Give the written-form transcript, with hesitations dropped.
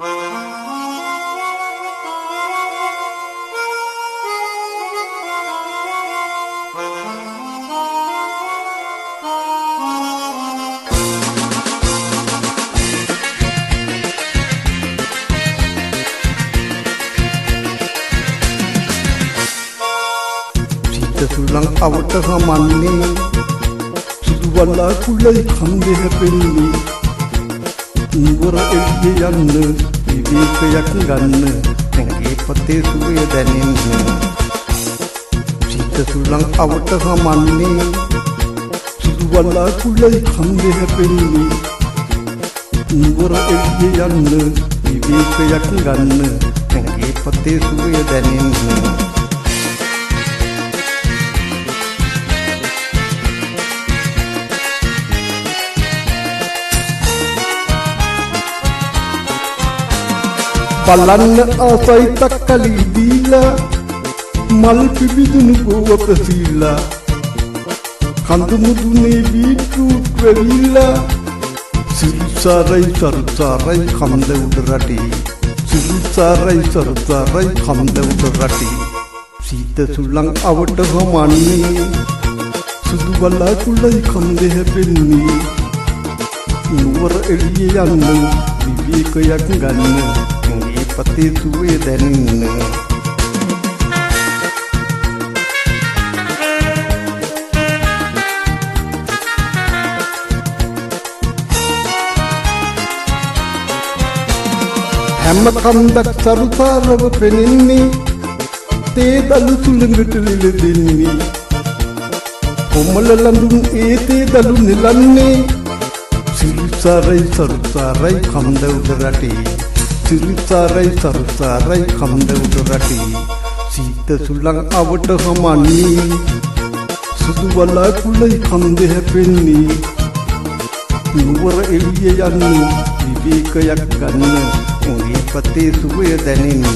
Sulang aවට හමන්නේ සුදු වලා කුලයි කන්දේ හැපෙන්නේ නුවර එළිය යන්න විවේකයක් ගන්න ඇඟේ පතේ සුවය දැනෙන්න සුlang aවට හමන්නේ සුදු වලා කුලයි කන්දේ හැපෙන්නේ නුවර එළිය යන්න විවේකයක් ගන්න ඇඟේ පතේ සුවය දැනෙන්න බලන්න ආසයි තක්කලි දීලා මල් පිබිදුණු ගෝව ප්‍රසීලා කඳු මුදුනේ බීට්‍රූට් වෙවිලා සිරිසාරයි සරුසාරයි කන්ද උඩ රටේ සිරිසාරයි සරුසාරයි කන්ද උඩ රටේ සීත සුළං අවට හමන්නේ සුදු වලා කුලයි කන්දේ හැපෙන්නේ නුවර එළිය යන්න විවේකයක් ගන්න පතේ සුවේ දැනෙන්න හැම කන්දක් සරුසාරව පෙනෙන්නේ තේ දළු සුළඟට ලිල දෙන්නේ කොමල ලඳුන් ඒ තේ දළු නෙලන්නේ සිරිසාරයි සරුසාරයි කන්ද උඩ රටේ සිරිසාරයි සරුසාරයි කන්ද උඩ රටේ සීත සුළං අවට හමන්නේ සුදු වලා කුලයි කන්දේ හැපෙන්නේ නුවර එළිය යන්න විවේකයක් ගන්න ඇඟේ පතේ සුවය දැනෙන්න